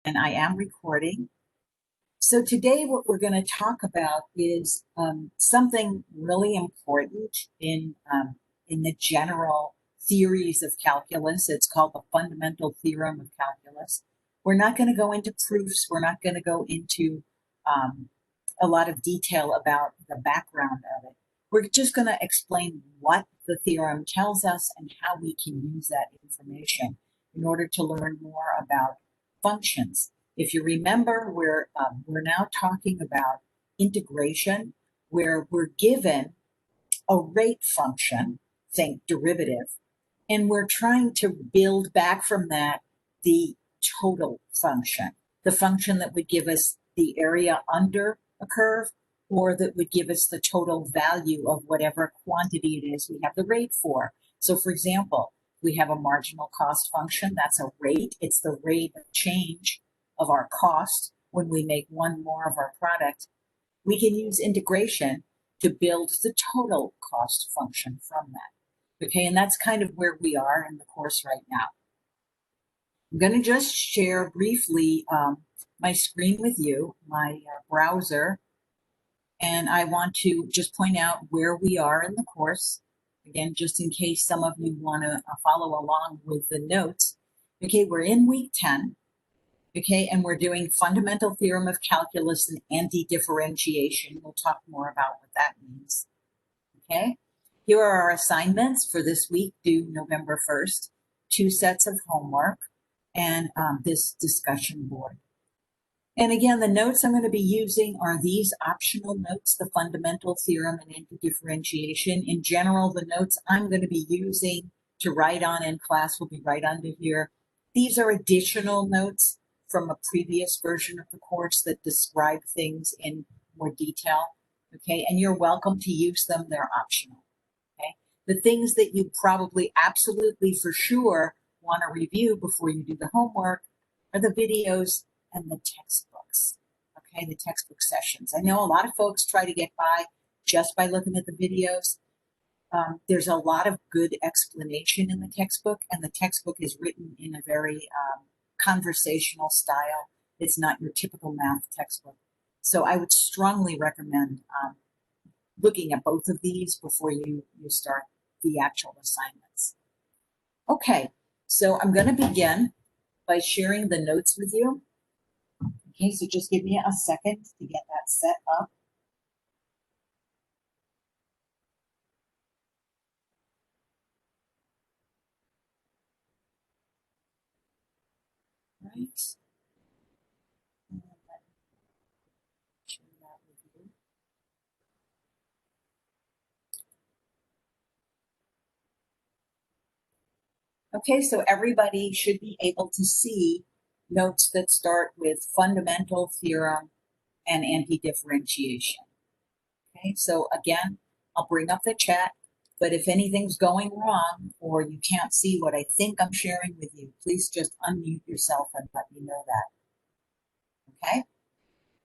And I am recording. So today what we're going to talk about is something really important in the general theories of calculus. It's called the Fundamental Theorem of Calculus. We're not going to go into proofs. We're not going to go into a lot of detail about the background of it. We're just going to explain what the theorem tells us and how we can use that information in order to learn more about functions. If you remember, we're now talking about integration, where we're given a rate function, think derivative, and we're trying to build back from that the total function, the function that would give us the area under a curve, or that would give us the total value of whatever quantity it is we have the rate for. So for example, we have a marginal cost function. That's a rate. It's the rate of change of our cost when we make one more of our product. We can use integration to build the total cost function from that. Okay, and that's kind of where we are in the course right now. I'm going to just share briefly my screen with you, my browser, and I want to just point out where we are in the course. Again, just in case some of you want to follow along with the notes. Okay, we're in week 10. Okay, and we're doing Fundamental Theorem of Calculus and antidifferentiation. We'll talk more about what that means. Okay, here are our assignments for this week due November 1st, 2 sets of homework, and this discussion board. And again, the notes I'm going to be using are these optional notes, the Fundamental Theorem and antidifferentiation. In general, the notes I'm going to be using to write on in class will be right under here. These are additional notes from a previous version of the course that describe things in more detail, okay? And you're welcome to use them, they're optional, okay? The things that you probably absolutely for sure want to review before you do the homework are the videos and the textbooks, okay? The textbook sessions. I know a lot of folks try to get by just by looking at the videos. There's a lot of good explanation in the textbook, and the textbook is written in a very conversational style. It's not your typical math textbook. So I would strongly recommend looking at both of these before you start the actual assignments. Okay, so I'm going to begin by sharing the notes with you. Okay, so just give me a second to get that set up. Right. Share that with you. Okay, so everybody should be able to see notes that start with Fundamental Theorem and antidifferentiation. Okay, so again, I'll bring up the chat, but if anything's going wrong or you can't see what I think I'm sharing with you, please just unmute yourself and let me know that. Okay?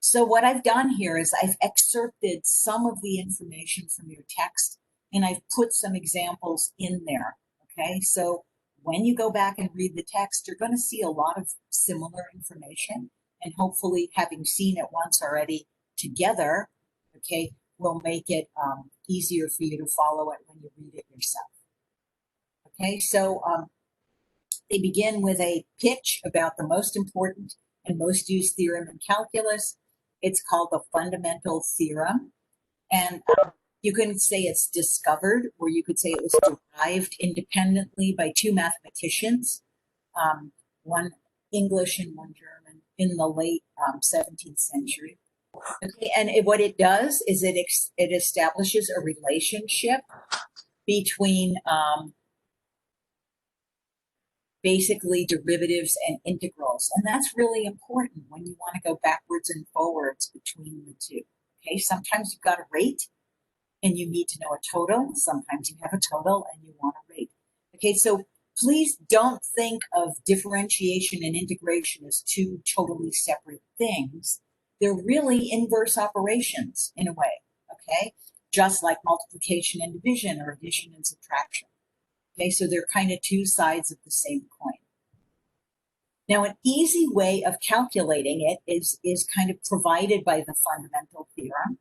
So what I've done here is I've excerpted some of the information from your text and I've put some examples in there. Okay, so when you go back and read the text, you're going to see a lot of similar information, and hopefully having seen it once already together, okay, will make it easier for you to follow it when you read it yourself. Okay, so they begin with a pitch about the most important and most used theorem in calculus. It's called the Fundamental Theorem, and you can say it's discovered, or you could say it was derived independently by two mathematicians, one English and one German, in the late 17th century. Okay, and what it does is it establishes a relationship between basically derivatives and integrals, and that's really important when you want to go backwards and forwards between the two. Okay, sometimes you've got a rate and you need to know a total. Sometimes you have a total and you want a rate. Okay, so please don't think of differentiation and integration as two totally separate things. They're really inverse operations in a way, okay? Just like multiplication and division or addition and subtraction. Okay, so they're kind of two sides of the same coin. Now, an easy way of calculating it is kind of provided by the fundamental theorem,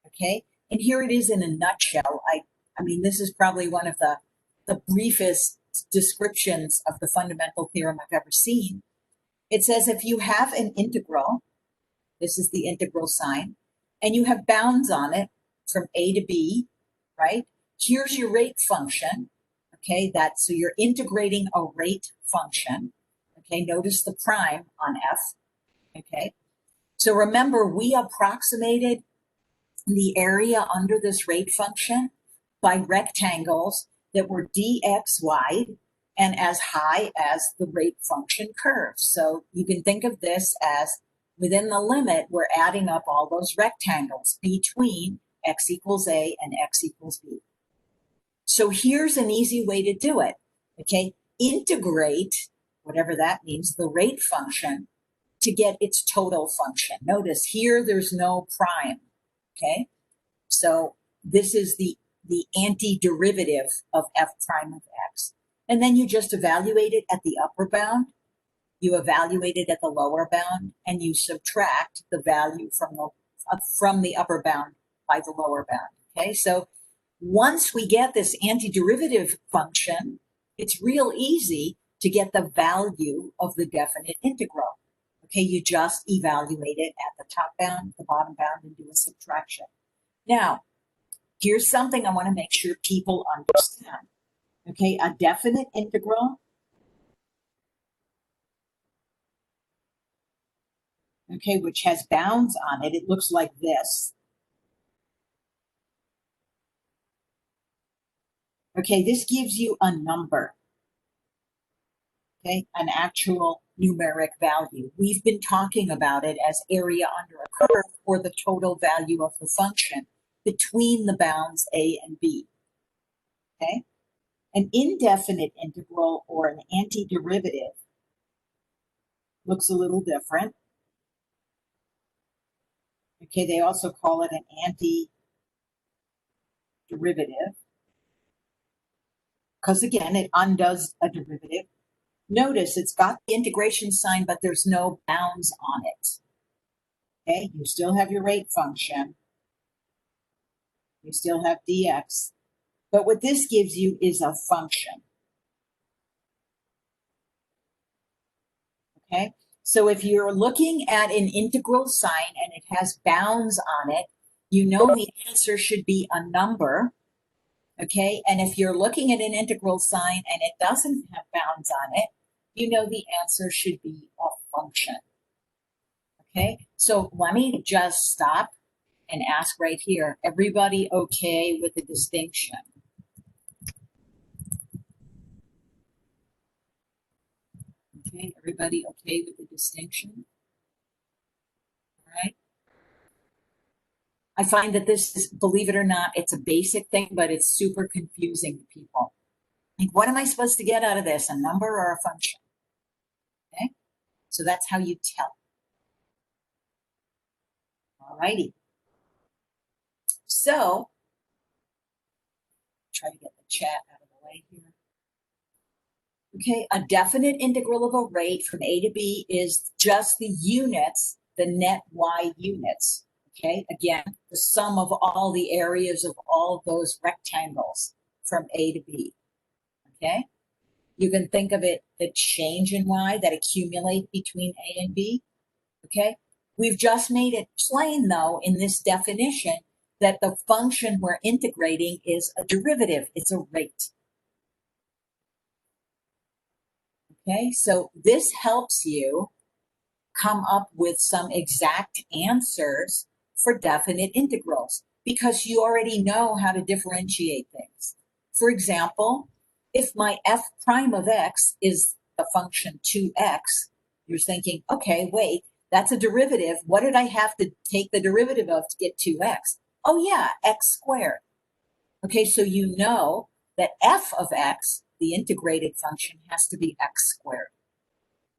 okay? And here it is in a nutshell. I mean, this is probably one of the briefest descriptions of the fundamental theorem I've ever seen. It says if you have an integral, this is the integral sign, and you have bounds on it from a to b, right? Here's your rate function, okay? So you're integrating a rate function, okay? Notice the prime on f, okay? So remember, we approximated the area under this rate function by rectangles that were dx wide and as high as the rate function curve. So you can think of this as within the limit, we're adding up all those rectangles between x equals a and x equals b. So here's an easy way to do it, okay? Integrate, whatever that means, the rate function to get its total function. Notice here there's no prime, okay? So this is the antiderivative of f prime of x. And then you just evaluate it at the upper bound, you evaluate it at the lower bound, and you subtract the value from the upper bound by the lower bound, okay? So once we get this antiderivative function, it's real easy to get the value of the definite integral. Okay, you just evaluate it at the top bound, the bottom bound, and do a subtraction. Now, here's something I want to make sure people understand. Okay, a definite integral, okay, which has bounds on it, it looks like this. Okay, this gives you a number, okay, an actual numeric value. We've been talking about it as area under a curve or the total value of the function between the bounds a and b, okay? An indefinite integral or an antiderivative looks a little different. Okay, they also call it an antiderivative because again, it undoes a derivative. Notice it's got the integration sign, but there's no bounds on it. Okay, you still have your rate function. You still have dx. But what this gives you is a function. Okay, so if you're looking at an integral sign and it has bounds on it, you know the answer should be a number. Okay, and if you're looking at an integral sign and it doesn't have bounds on it, you know the answer should be a function. Okay, so let me just stop and ask right here, everybody okay with the distinction? Okay, everybody okay with the distinction? All right. I find that this is, believe it or not, it's a basic thing, but it's super confusing to people. Like, what am I supposed to get out of this, a number or a function? Okay, so that's how you tell. All righty. So, try to get the chat out of the way here. Okay, a definite integral of a rate from a to b is just the units, the net y units. Okay, again, the sum of all the areas of all those rectangles from a to b. Okay, you can think of it, the change in y that accumulate between a and b. Okay, we've just made it plain though in this definition that the function we're integrating is a derivative, it's a rate. Okay, so this helps you come up with some exact answers for definite integrals because you already know how to differentiate things. For example, if my f prime of x is the function 2x, you're thinking, okay, wait, that's a derivative. What did I have to take the derivative of to get 2x? Oh yeah, x squared. Okay, so you know that f of x, the integrated function, has to be x squared.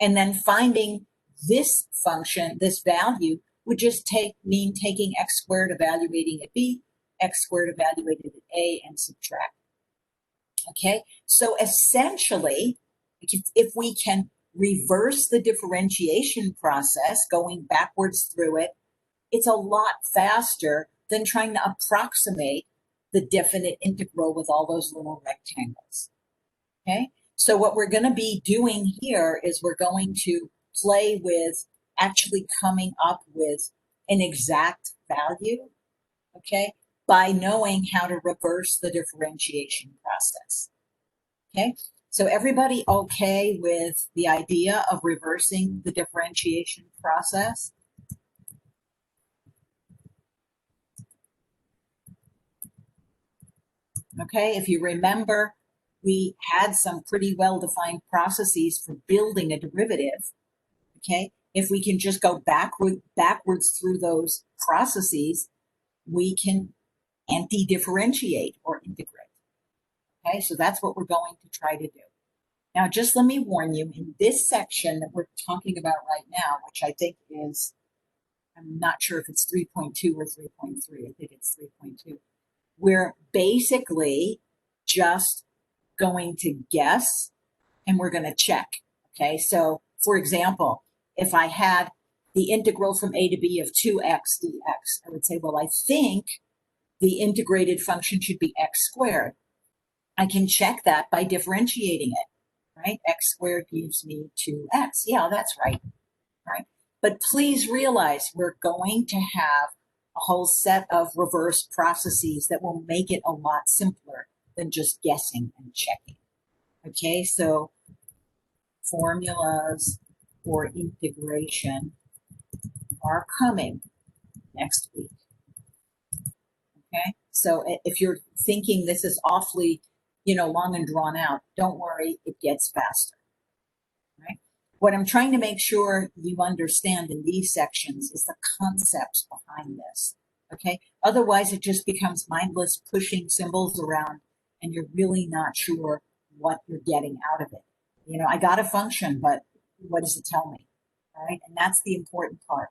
And then finding this function, this value, would just mean taking x squared, evaluating at b, x squared evaluated at a, and subtract. Okay, so essentially, if we can reverse the differentiation process, going backwards through it, it's a lot faster than trying to approximate the definite integral with all those little rectangles. Okay, so what we're going to be doing here is we're going to play with actually coming up with an exact value, okay, by knowing how to reverse the differentiation process. Okay, so everybody okay with the idea of reversing the differentiation process? Okay, if you remember, we had some pretty well-defined processes for building a derivative. Okay, if we can just go backwards through those processes, we can anti-differentiate or integrate. Okay, so that's what we're going to try to do. Now, just let me warn you, in this section that we're talking about right now, which I think is, I'm not sure if it's 3.2 or 3.3, I think it's 3.2, we're basically just going to guess and we're going to check. Okay, so for example, if I had the integral from a to b of 2x dx, I would say, well, I think the integrated function should be x squared. I can check that by differentiating it, right? X squared gives me 2x. Yeah, that's right, right? But please realize we're going to have a whole set of reverse processes that will make it a lot simpler than just guessing and checking. Okay, so formulas for integration are coming next week. Okay, so if you're thinking this is awfully, long and drawn out, don't worry, it gets faster. Right? What I'm trying to make sure you understand in these sections is the concepts behind this. Okay, otherwise it just becomes mindless pushing symbols around and you're really not sure what you're getting out of it. I got a function, but what does it tell me? All right, and that's the important part,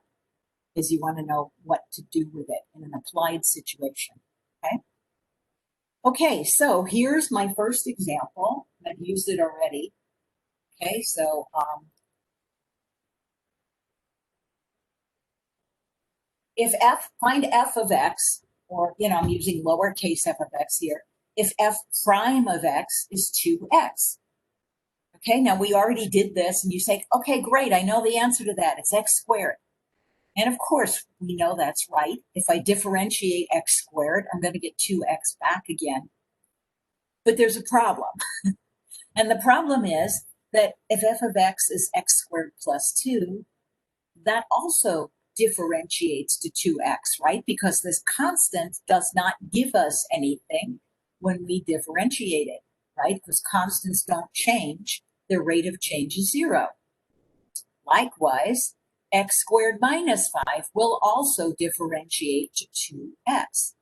is you want to know what to do with it in an applied situation. Okay. Okay, so here's my first example. I've used it already. Okay, so if find f of x, or I'm using lowercase f of x here, if f prime of x is 2x. Okay, now we already did this, and you say, okay, great, I know the answer to that. It's x squared. And of course, we know that's right. If I differentiate x squared, I'm going to get 2x back again. But there's a problem. And the problem is that if f of x is x squared plus 2, that also differentiates to 2x, right? Because this constant does not give us anything when we differentiate it, right? Because constants don't change. Their rate of change is 0. Likewise, x squared minus 5 will also differentiate to 2x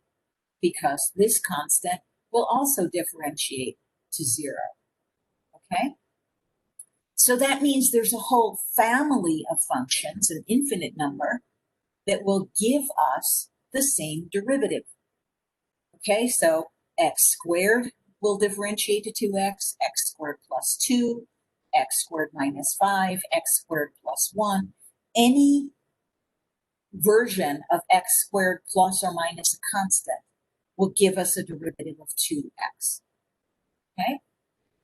because this constant will also differentiate to 0. Okay? So that means there's a whole family of functions, an infinite number, that will give us the same derivative. Okay, so x squared will differentiate to 2x, x squared plus 2, x squared minus 5, x squared plus 1. Any version of x squared plus or minus a constant will give us a derivative of 2x. Okay?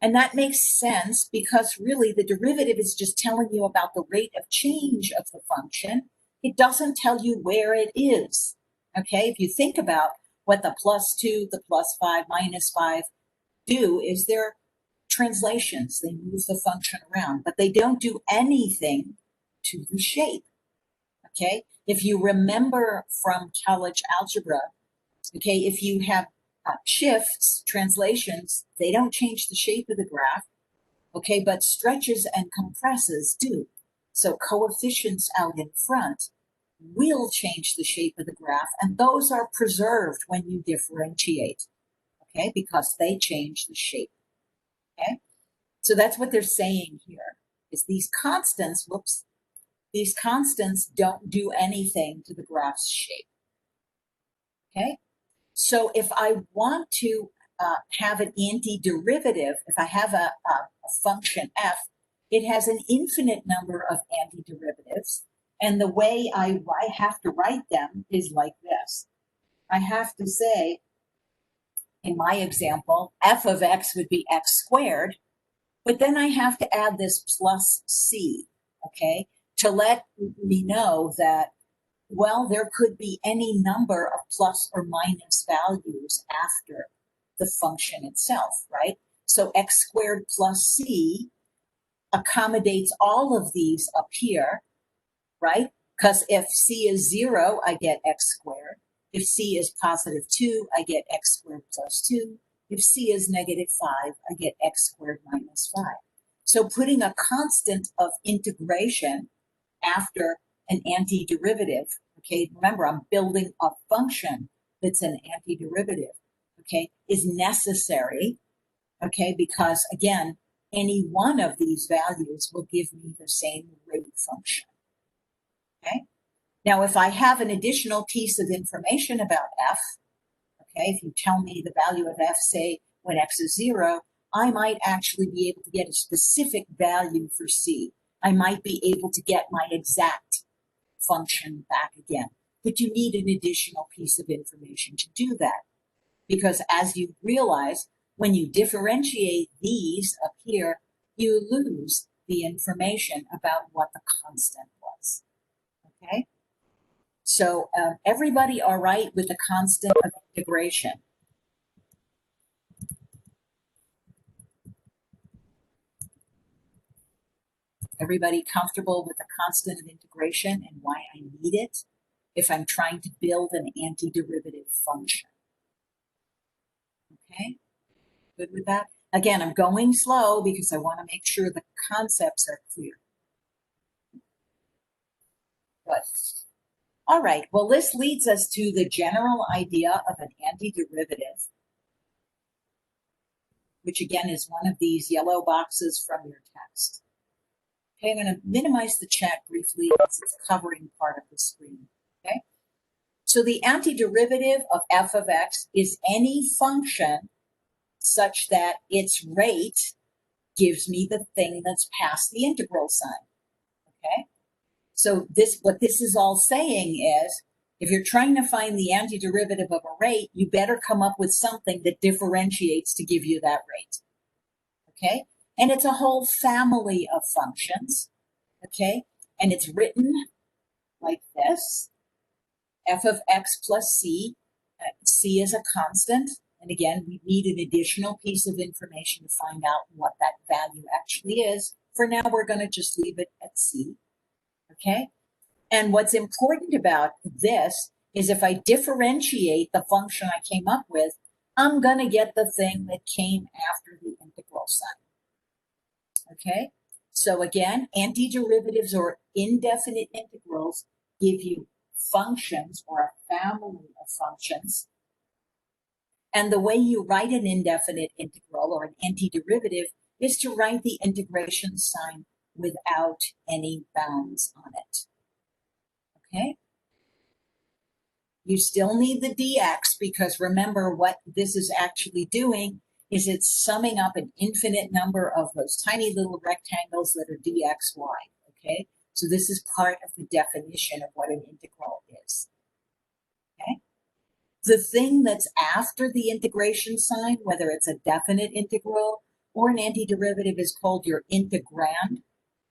And that makes sense because really the derivative is just telling you about the rate of change of the function. It doesn't tell you where it is. Okay, if you think about what the plus 2, the plus 5, minus 5 do, is they're translations. They move the function around, but they don't do anything to the shape. Okay, if you remember from college algebra, okay, if you have shifts, translations, they don't change the shape of the graph, okay, but stretches and compresses do. So coefficients out in front will change the shape of the graph, and those are preserved when you differentiate, okay, because they change the shape, okay? So that's what they're saying here, is these constants, these constants don't do anything to the graph's shape, okay? So if I want to have an antiderivative, if I have a function f it has an infinite number of antiderivatives. And the way I have to write them is like this. I have to say, in my example, f of x would be x squared, but then I have to add this plus c, okay, to let me know that, well, there could be any number of plus or minus values after the function itself, right? So x squared plus c accommodates all of these up here, right? Because if c is 0, I get x squared. If c is positive 2, I get x squared plus 2. If c is negative 5, I get x squared minus 5. So putting a constant of integration after an antiderivative, okay, remember I'm building a function that's an antiderivative, okay, is necessary, okay, because again, any one of these values will give me the same rate function, okay? Now, if I have an additional piece of information about f, okay, if you tell me the value of f, say, when x is 0, I might actually be able to get a specific value for c. I might be able to get my exact function back again. But you need an additional piece of information to do that. Because as you realize, when you differentiate these up here, you lose the information about what the constant was, okay? So everybody all right with the constant of integration? Everybody comfortable with the constant of integration and why I need it if I'm trying to build an antiderivative function? Okay, good with that? Again, I'm going slow because I want to make sure the concepts are clear. Good. All right, well, this leads us to the general idea of an antiderivative, which again is one of these yellow boxes from your text. Okay, I'm going to minimize the chat briefly because it's covering part of the screen. Okay, so the antiderivative of f of x is any function such that its rate gives me the thing that's past the integral sign. Okay, so what this is all saying is, if you're trying to find the antiderivative of a rate, you better come up with something that differentiates to give you that rate. Okay, and it's a whole family of functions. Okay, and it's written like this: f of x plus c. C is a constant, and again, we need an additional piece of information to find out what that value actually is. For now, we're going to just leave it at c. Okay, and what's important about this is if I differentiate the function I came up with, I'm going to get the thing that came after the integral sign. Okay, so again, antiderivatives or indefinite integrals give you functions or a family of functions. And the way you write an indefinite integral or an antiderivative is to write the integration sign without any bounds on it. Okay? You still need the dx because remember what this is actually doing is it's summing up an infinite number of those tiny little rectangles that are dxy, okay? So this is part of the definition of what an integral is, okay? The thing that's after the integration sign, whether it's a definite integral or an antiderivative, is called your integrand,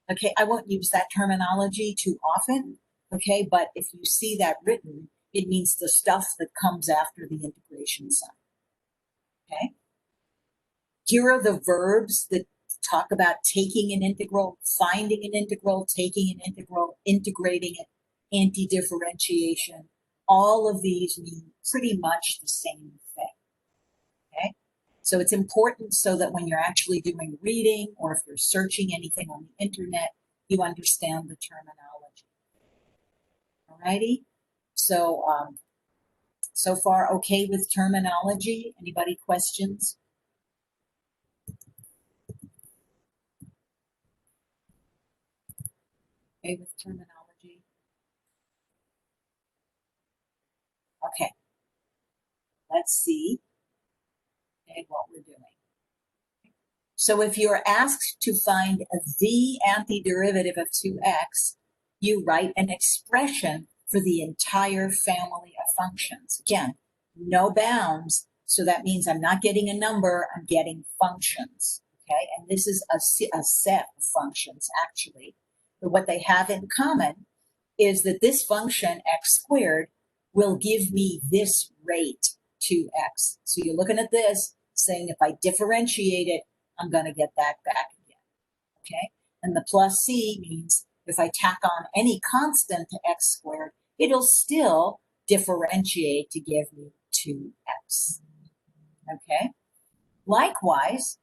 okay? I won't use that terminology too often, okay? But if you see that written, it means the stuff that comes after the integration sign, okay? Here are the verbs that talk about taking an integral, finding an integral, taking an integral, integrating it, antidifferentiation. All of these mean pretty much the same thing, okay? So it's important so that when you're actually doing reading or if you're searching anything on the internet, you understand the terminology. All righty? So, so far okay with terminology? Anybody questions? Okay with terminology? Okay, let's see what we're doing. So if you're asked to find the antiderivative of 2x, you write an expression for the entire family of functions. Again, no bounds, so that means I'm not getting a number, I'm getting functions, okay? And this is a set of functions, actually. But what they have in common is that this function, x squared, will give me this rate, 2x. So you're looking at this, saying if I differentiate it, I'm going to get that back again, okay? And the plus c means if I tack on any constant to x squared, it'll still differentiate to give me 2x, okay? Likewise,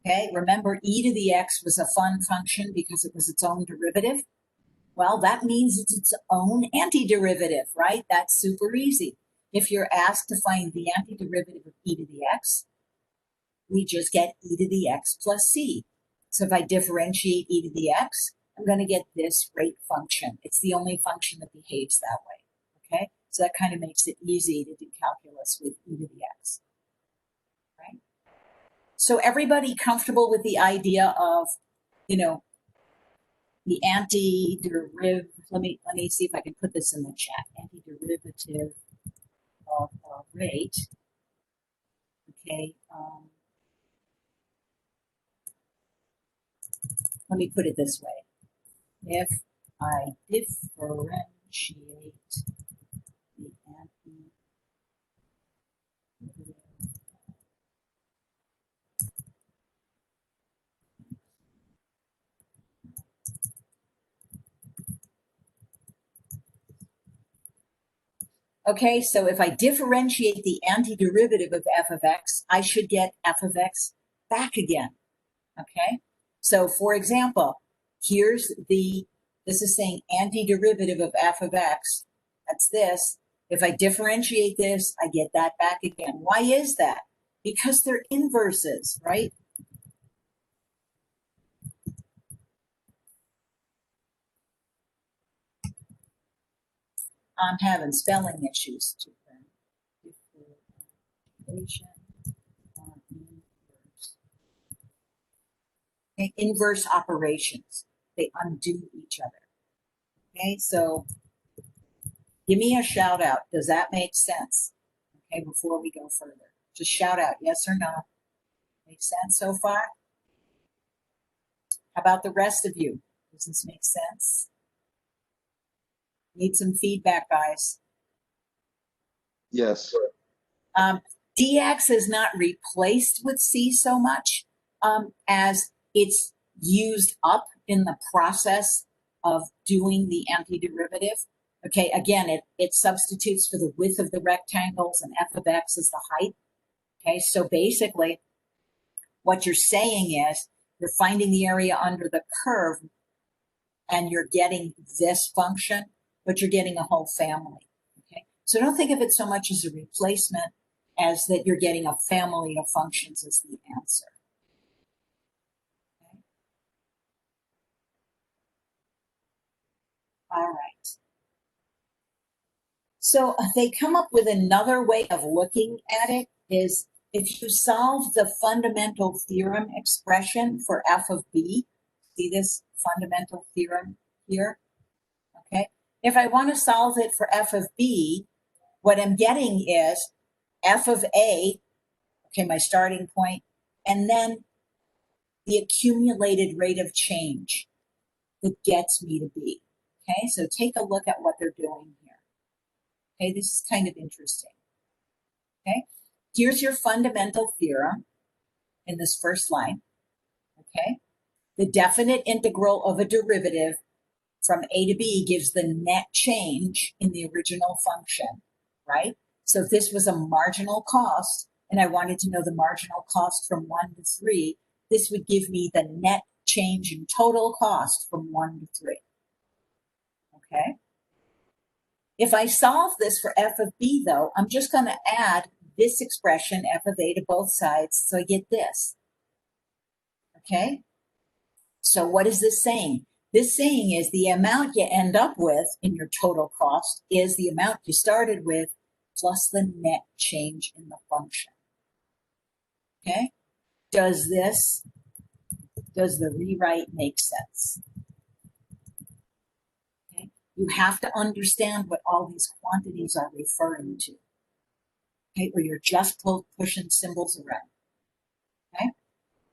okay, remember e to the x was a fun function because it was its own derivative. Well, that means it's its own antiderivative, right? That's super easy. If you're asked to find the antiderivative of e to the x, we just get e to the x plus c. So if I differentiate e to the x, I'm going to get this rate function. It's the only function that behaves that way, okay? So that kind of makes it easy to do calculus with e to the x, right? So everybody comfortable with the idea of, you know, the antiderivative, let me see if I can put this in the chat, antiderivative of a rate, okay, let me put it this way. If I differentiate the antiderivative, okay, so if I differentiate the antiderivative of f of x, I should get f of x back again, okay? So for example, here's this is saying antiderivative of f of x, that's this. If I differentiate this, I get that back again. Why is that? Because they're inverses, right? I'm having spelling issues too. Okay, inverse operations, they undo each other. Okay, so give me a shout out. Does that make sense? Okay, before we go further, just shout out yes or no. Make sense so far? How about the rest of you? Does this make sense? Need some feedback, guys. Yes. dx is not replaced with c so much as it's used up in the process of doing the antiderivative. Okay, again, it substitutes for the width of the rectangles and f of x is the height. Okay, so basically what you're saying is you're finding the area under the curve and you're getting this function, but you're getting a whole family. Okay, so don't think of it so much as a replacement as that you're getting a family of functions as the answer. Okay. All right. So they come up with another way of looking at it is if you solve the fundamental theorem expression for f of b, see this fundamental theorem here? Okay. If I want to solve it for f of b, what I'm getting is f of a, okay, my starting point, and then the accumulated rate of change that gets me to b. Okay, so take a look at what they're doing here. Okay, this is kind of interesting. Okay, here's your fundamental theorem in this first line. Okay, the definite integral of a derivative from a to b gives the net change in the original function, right? So if this was a marginal cost and I wanted to know the marginal cost from 1 to 3, this would give me the net change in total cost from 1 to 3. Okay. If I solve this for f of b, though, I'm just going to add this expression, f of a, to both sides, so I get this. Okay? So what is this saying? This saying is the amount you end up with in your total cost is the amount you started with plus the net change in the function. Okay? Does this Does the rewrite make sense? Okay. You have to understand what all these quantities are referring to. Okay, or you're just pushing symbols around. Okay,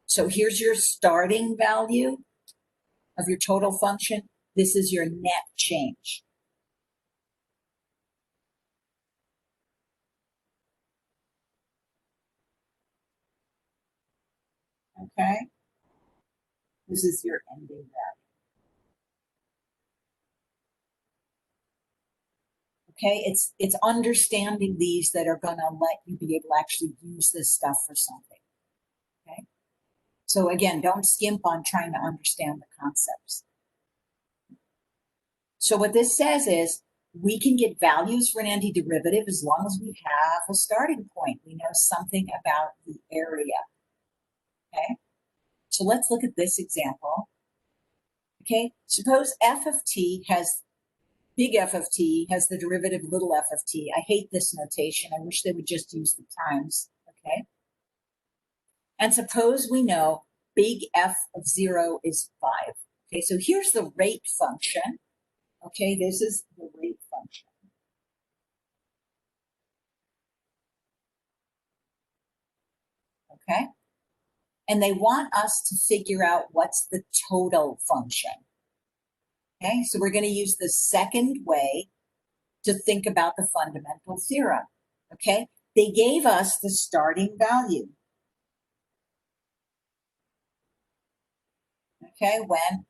so here's your starting value of your total function. This is your net change. Okay, this is your ending value. Okay, it's understanding these that are going to let you be able to actually use this stuff for something. Okay, so again, don't skimp on trying to understand the concepts. So what this says is we can get values for an antiderivative as long as we have a starting point. We know something about the area. Okay, so let's look at this example. Okay, suppose f of t has, big F of t has the derivative little f of t. I hate this notation. I wish they would just use the primes. Okay, and suppose we know big F of 0 is 5. Okay, so here's the rate function. Okay, this is the rate function. Okay, and they want us to figure out what's the total function. Okay, so we're going to use the second way to think about the fundamental theorem. Okay, they gave us the starting value. Okay, when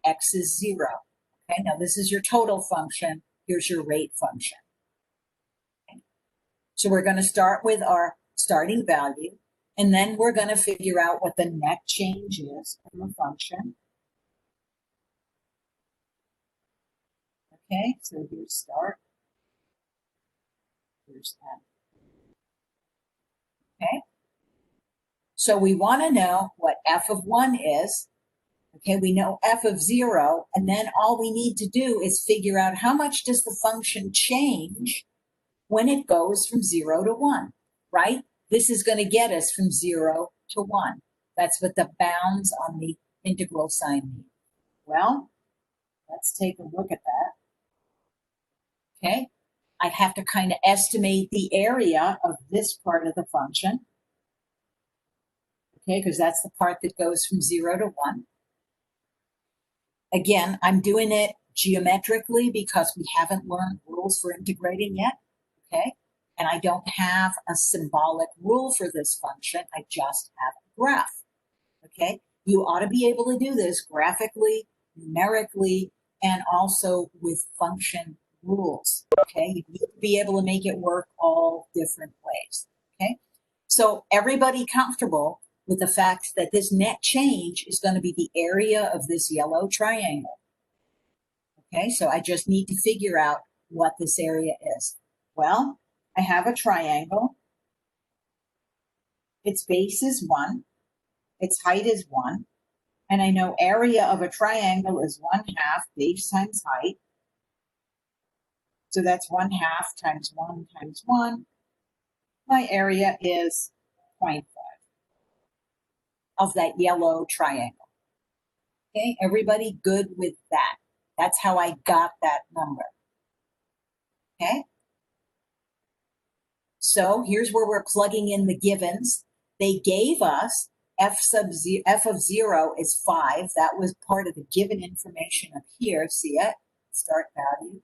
x is 0. Okay, now this is your total function. Here's your rate function. Okay. So we're going to start with our starting value, and then we're going to figure out what the net change is from the function. Okay, so here's start. Here's end. Okay, so we want to know what f of 1 is. Okay, we know f of 0, and then all we need to do is figure out how much does the function change when it goes from 0 to 1, right? This is going to get us from 0 to 1. That's what the bounds on the integral sign mean. Well, let's take a look at that. Okay, I have to kind of estimate the area of this part of the function. Okay, because that's the part that goes from 0 to 1. Again, I'm doing it geometrically because we haven't learned rules for integrating yet. Okay, and I don't have a symbolic rule for this function. I just have a graph. Okay, you ought to be able to do this graphically, numerically, and also with function rules. Okay, you need to be able to make it work all different ways. Okay, so everybody comfortable with the fact that this net change is going to be the area of this yellow triangle. Okay, so I just need to figure out what this area is. Well, I have a triangle. Its base is 1. Its height is 1. And I know area of a triangle is 1/2 base times height. So that's 1/2 times 1 times 1. My area is 0.5 of that yellow triangle. Okay, everybody good with that? That's how I got that number. Okay, so here's where we're plugging in the givens. They gave us f of 0 is 5. That was part of the given information up here. See it? Start value.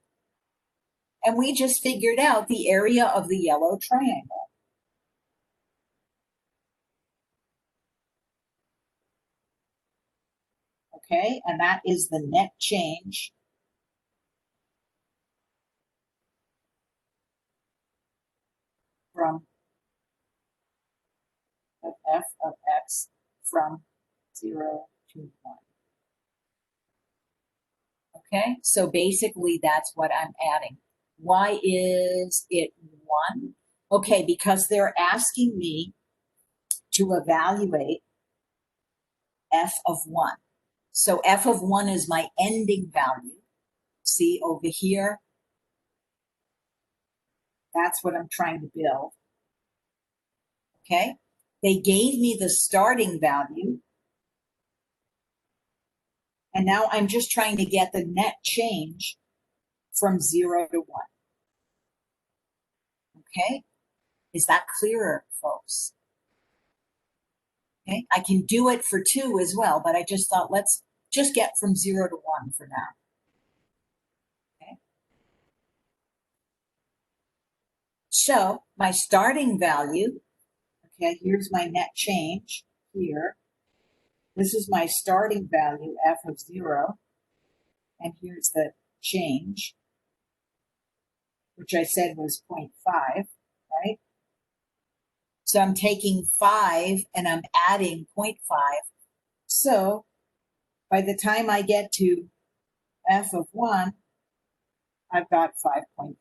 And we just figured out the area of the yellow triangle. Okay, and that is the net change from f of x from 0 to 1. Okay, so basically that's what I'm adding. Why is it 1? Okay, because they're asking me to evaluate f of 1. So f of 1 is my ending value. See over here? That's what I'm trying to build. Okay, They gave me the starting value, and now I'm just trying to get the net change from 0 to 1. Okay? Is that clearer, folks? Okay, I can do it for 2 as well, but I just thought let's just get from 0 to 1 for now. Okay. So my starting value, okay, here's my net change here. This is my starting value, f of 0, and here's the change, which I said was 0.5, right? So I'm taking 5 and I'm adding 0.5. So by the time I get to f of 1, I've got 5.5.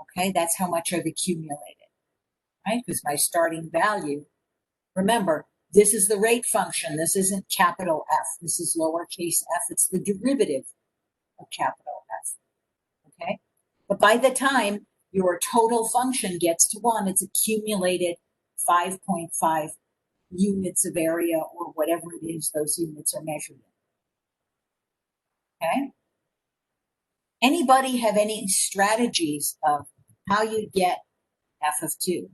Okay, that's how much I've accumulated, right? Because my starting value, remember, this is the rate function. This isn't capital F. This is lowercase f. It's the derivative of capital F, okay? But by the time your total function gets to 1, it's accumulated 5.5 units of area, or whatever it is those units are measured in, okay? Anybody have any strategies of how you get f of 2?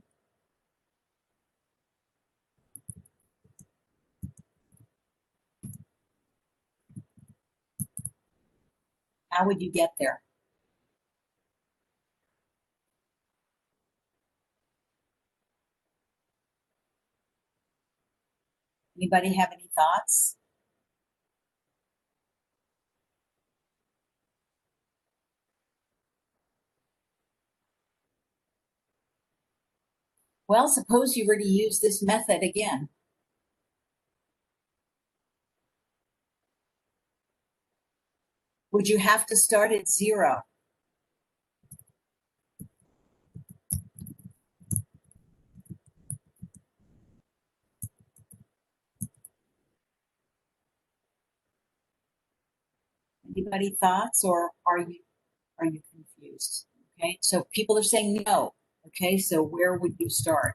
How would you get there? Anybody have any thoughts? Well, suppose you were to use this method again. Would you have to start at 0? Anybody thoughts, or are you confused? Okay, so people are saying no. Okay, so where would you start?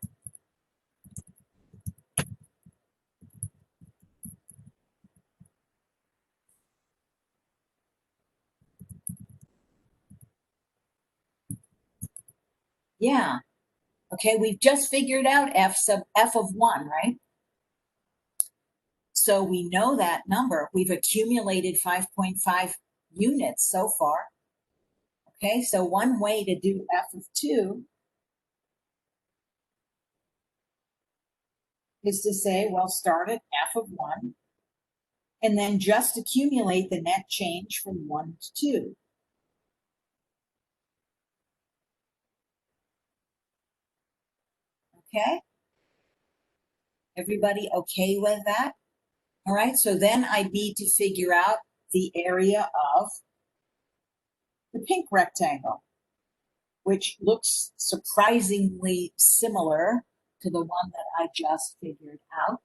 Yeah. Okay, we've just figured out f of 1, right? So we know that number. We've accumulated 5.5 units so far. Okay, so one way to do f of 2 is to say, well, start at f of 1, and then just accumulate the net change from 1 to 2. Okay? Everybody okay with that? All right, so then I need to figure out the area of the pink rectangle, which looks surprisingly similar to the one that I just figured out.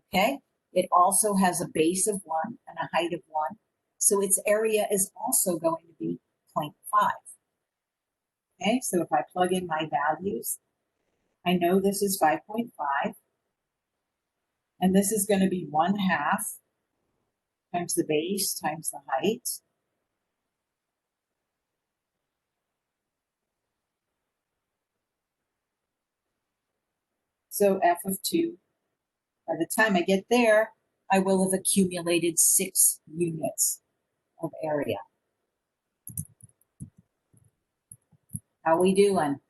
Okay, it also has a base of 1 and a height of 1, so its area is also going to be 0.5. Okay, so if I plug in my values, I know this is 5.5, and this is going to be 1/2 times the base times the height. So f of 2, by the time I get there, I will have accumulated 6 units of area. How we doing?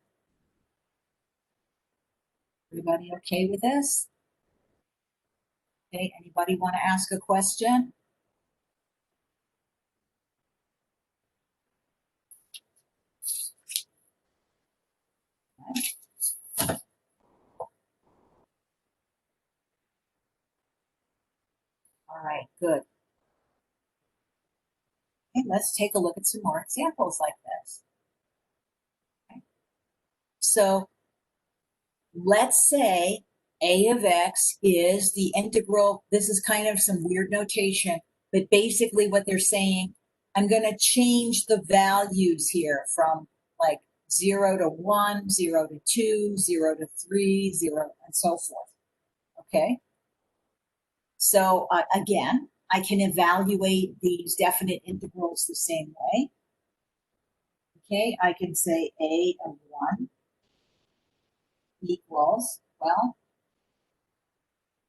Everybody okay with this? Okay, anybody want to ask a question? All right, good. Okay, let's take a look at some more examples like this. Okay. So let's say a of x is the integral. This is kind of some weird notation, but basically what they're saying, I'm going to change the values here from like 0 to 1, 0 to 2, 0 to 3, 0, and so forth. Okay? So again, I can evaluate these definite integrals the same way. Okay, I can say a of 1 equals, well,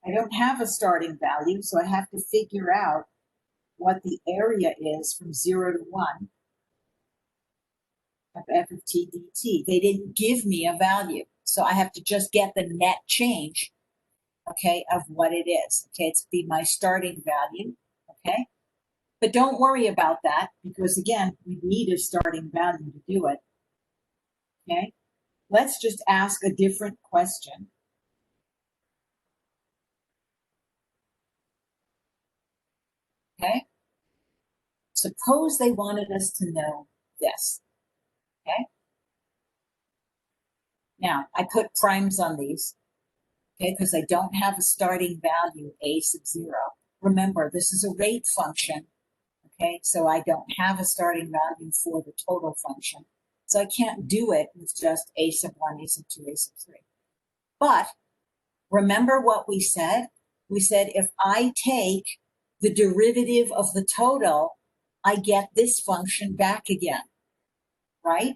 I don't have a starting value, so I have to figure out what the area is from 0 to 1 of f of t dt. They didn't give me a value, so I have to just get the net change, okay, of what it is. Okay, it's be my starting value, okay? But don't worry about that, because again, we need a starting value to do it, okay? Let's just ask a different question. Okay? Suppose they wanted us to know this, okay? Now, I put primes on these, okay, because I don't have a starting value, a sub 0. Remember, this is a rate function, okay? So I don't have a starting value for the total function. So I can't do it with just a sub 1, a sub 2, a sub 3. But remember what we said? We said if I take the derivative of the total, I get this function back again, right?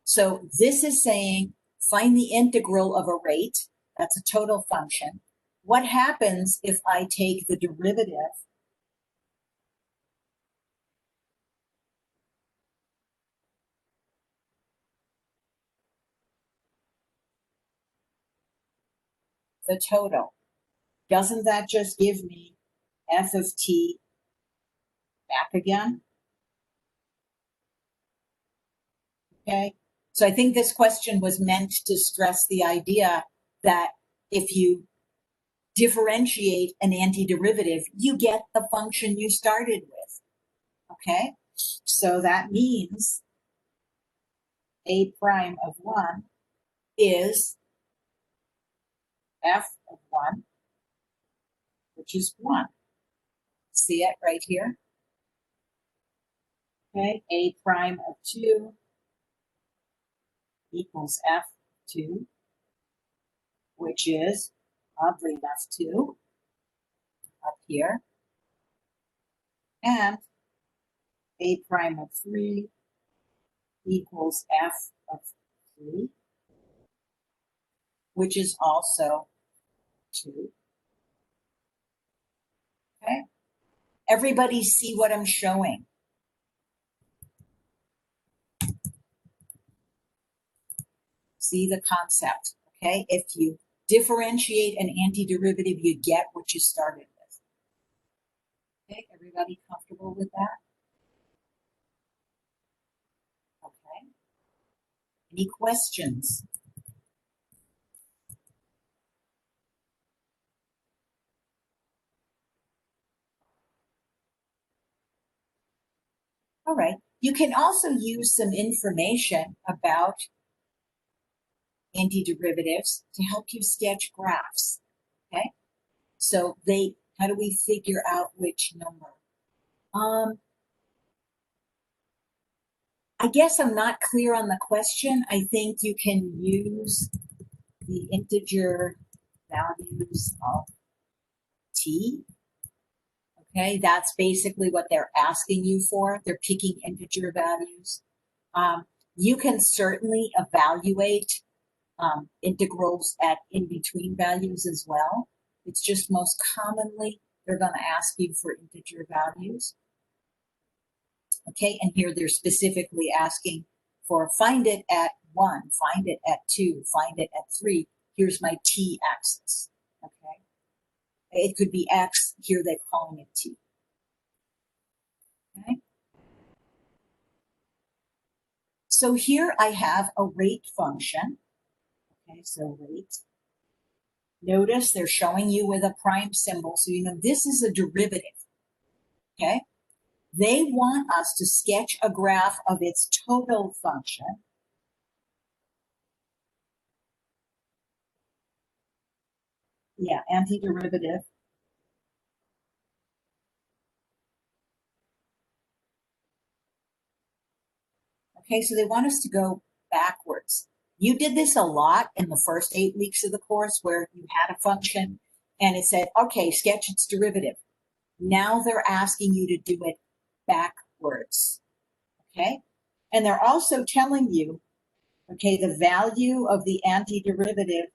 So this is saying find the integral of a rate. That's a total function. What happens if I take the derivative the total? Doesn't that just give me f of t back again? Okay, so I think this question was meant to stress the idea that if you differentiate an antiderivative, you get the function you started with. Okay, so that means a prime of 1 is f of 1, which is 1. See it right here? Okay, a prime of 2 equals f of 2, which is oddly enough 2 up here. And a prime of 3 equals f of 3, which is also 2. Okay? Everybody see what I'm showing? See the concept, okay? If you differentiate an antiderivative, you get what you started with. Okay, everybody comfortable with that? Okay. Any questions? All right. You can also use some information about antiderivatives to help you sketch graphs, okay? So how do we figure out which number? I guess I'm not clear on the question. I think you can use the integer values of t. Okay, that's basically what they're asking you for. They're picking integer values. You can certainly evaluate integrals at in-between values as well. It's just most commonly they're going to ask you for integer values. Okay, and here they're specifically asking for find it at 1, find it at 2, find it at 3. Here's my t-axis. Okay, it could be x, here they're calling it t. Okay, so here I have a rate function. Okay, so rate. Notice they're showing you with a prime symbol, so you know this is a derivative. Okay, they want us to sketch a graph of its total function. Yeah, antiderivative. Okay, so they want us to go backwards. You did this a lot in the first 8 weeks of the course where you had a function and it said, okay, sketch its derivative. Now they're asking you to do it backwards, okay? And they're also telling you, okay, the value of the antiderivative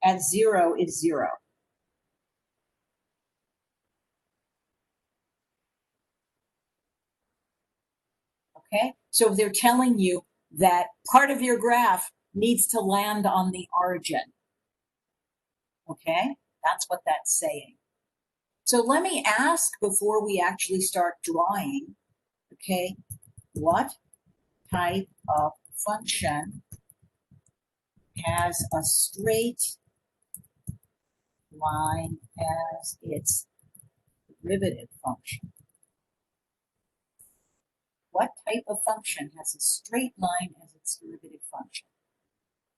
at 0 is 0. Okay, so they're telling you that part of your graph needs to land on the origin. Okay, that's what that's saying. So let me ask before we actually start drawing, okay, what type of function has a straight line as its derivative function? What type of function has a straight line as its derivative function?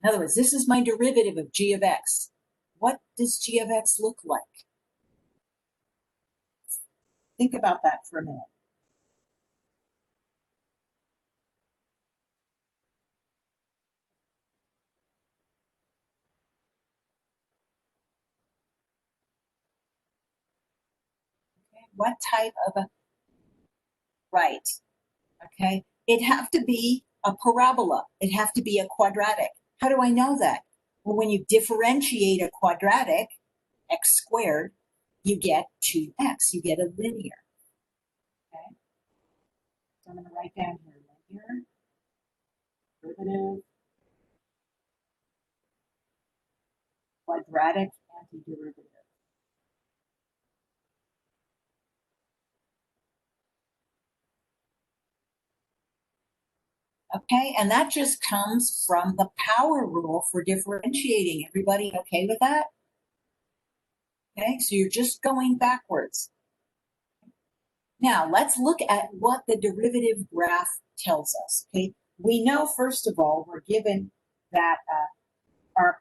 In other words, this is my derivative of g of x. What does g of x look like? Think about that for a minute. Okay. What type of a, right, okay? It'd have to be a parabola. It'd have to be a quadratic. How do I know that? Well, when you differentiate a quadratic, x squared, you get 2x. You get a linear. Okay? So I'm going to write down here linear, derivative, quadratic antiderivative. Okay, and that just comes from the power rule for differentiating. Everybody okay with that? Okay, so you're just going backwards. Now, let's look at what the derivative graph tells us. Okay, we know, first of all, we're given that our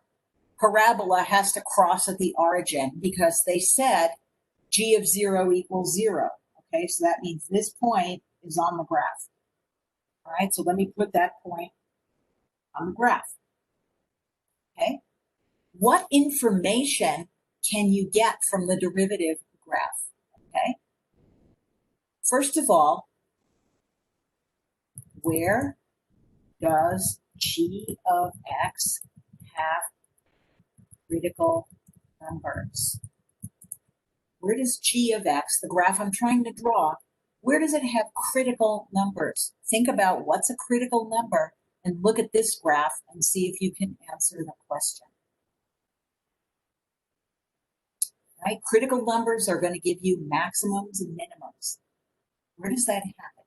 parabola has to cross at the origin because they said g of 0 equals 0. Okay, so that means this point is on the graph. All right, so let me put that point on the graph. Okay, what information can you get from the derivative graph? Okay, first of all, where does g of x have critical numbers? Where does g of x, the graph I'm trying to draw, where does it have critical numbers? Think about what's a critical number and look at this graph and see if you can answer the question. Right? Critical numbers are going to give you maximums and minimums. Where does that happen?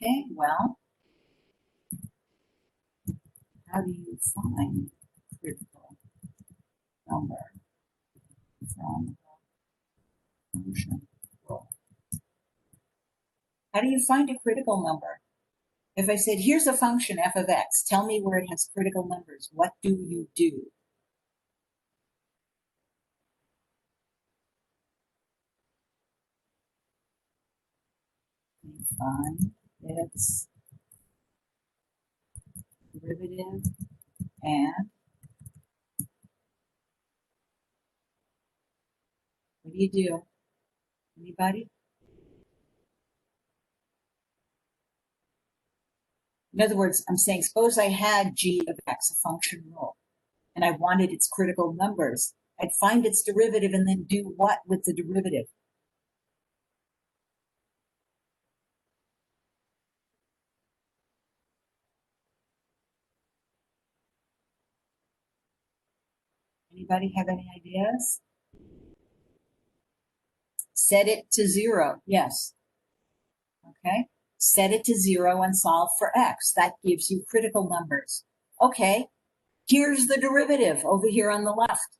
Okay, well, how do you find critical number from the function rule? How do you find a critical number? If I said, here's a function f of x, tell me where it has critical numbers, what do you do? You find its derivative and what do you do? Anybody? In other words, I'm saying, suppose I had g of x, a function rule, and I wanted its critical numbers. I'd find its derivative and then do what with the derivative? Anybody have any ideas? Set it to 0, yes. Okay, set it to 0 and solve for x. That gives you critical numbers. Okay, here's the derivative over here on the left.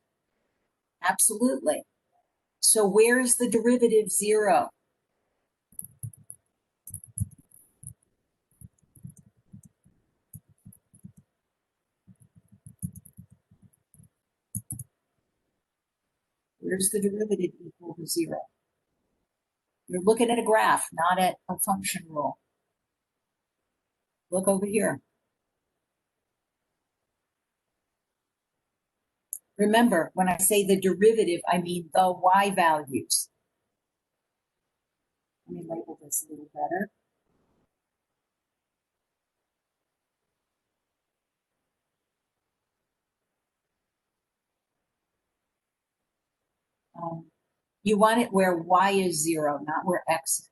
Absolutely. So where's the derivative 0? where's the derivative equal to 0? You're looking at a graph, not at a function rule. Look over here. Remember, when I say the derivative, I mean the y values. Let me label this a little better. You want it where y is 0, not where x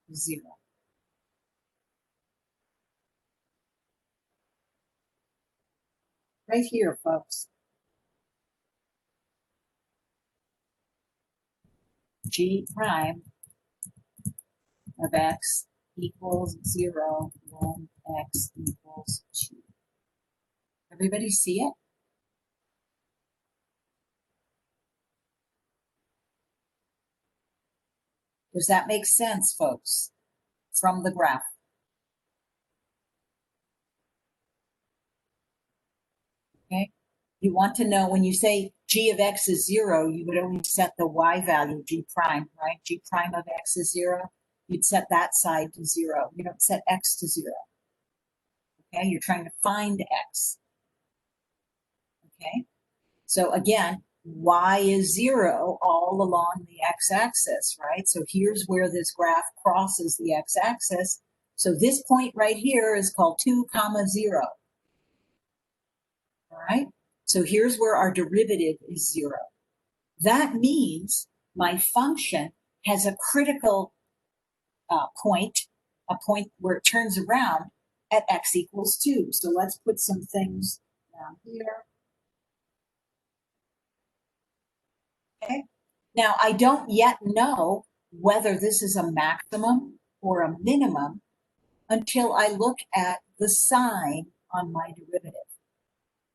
is 0. Right here, folks. G prime of x equals 0 when x equals 2. Everybody see it? Does that make sense, folks, from the graph? Okay. You want to know when you say g of x is 0, you would only set the y value, g prime, right? G prime of x is 0. You'd set that side to 0. You don't set x to 0. Okay, you're trying to find x. Okay, so again, y is 0 all along the x-axis, right? So here's where this graph crosses the x-axis. So this point right here is called 2, 0. All right, so here's where our derivative is 0. That means my function has a critical point, a point where it turns around at x equals 2. So let's put some things down here. Okay. Now, I don't yet know whether this is a maximum or a minimum until I look at the sign on my derivative.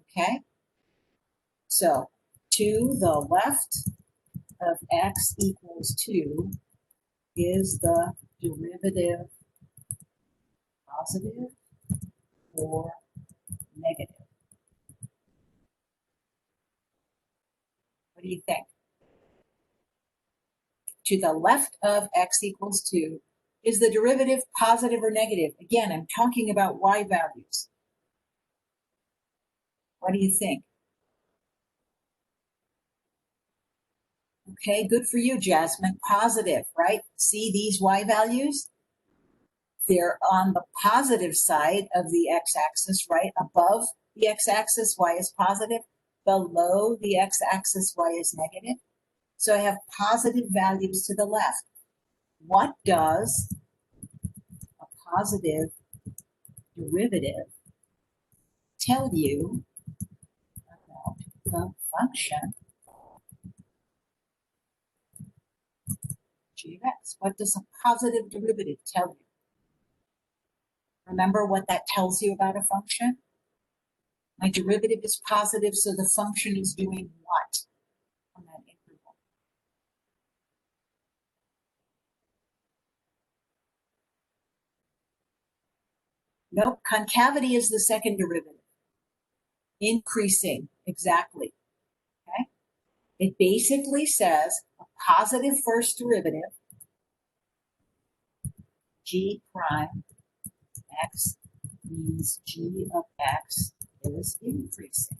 Okay. So to the left of x equals 2 is the derivative positive or negative? What do you think? To the left of x equals 2, is the derivative positive or negative? Again, I'm talking about y values. What do you think? Okay, good for you, Jasmine. Positive, right? See these y values? They're on the positive side of the x-axis, right? Above the x-axis, y is positive. Below the x-axis, y is negative. So I have positive values to the left. What does a positive derivative tell you about the function g of x? What does a positive derivative tell you? Remember what that tells you about a function? My derivative is positive, so the function is doing what on that interval? Nope, concavity is the second derivative. Increasing, exactly. Okay. It basically says a positive first derivative, g prime x, means g of x is increasing.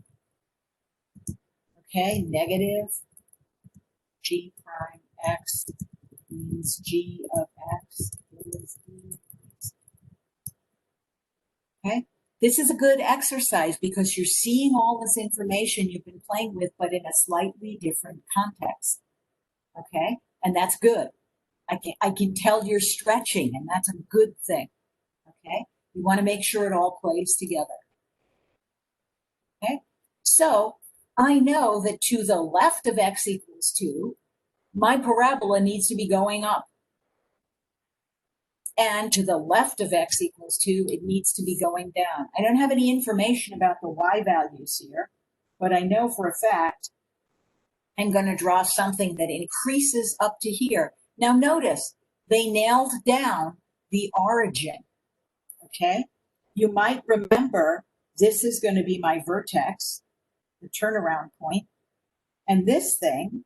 Okay, negative g prime x means g of x is increasing. Okay, this is a good exercise because you're seeing all this information you've been playing with, but in a slightly different context. Okay, and that's good. I can tell you're stretching, and that's a good thing. Okay, you want to make sure it all plays together. Okay, so I know that to the left of x equals 2, my parabola needs to be going up. And to the left of x equals 2, it needs to be going down. I don't have any information about the y values here, but I know for a fact I'm going to draw something that increases up to here. Now notice, they nailed down the origin, okay? You might remember this is going to be my vertex, the turnaround point, and this thing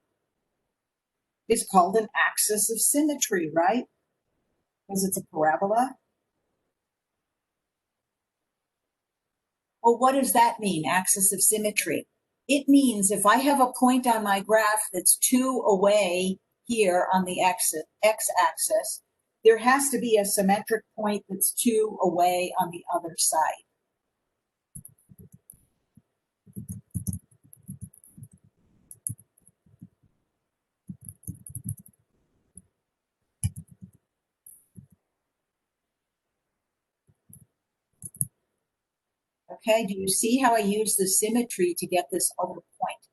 is called an axis of symmetry, right? Because it's a parabola. Well, what does that mean, axis of symmetry? It means if I have a point on my graph that's 2 away here on the x-axis, there has to be a symmetric point that's 2 away on the other side. Okay, do you see how I use the symmetry to get this other point?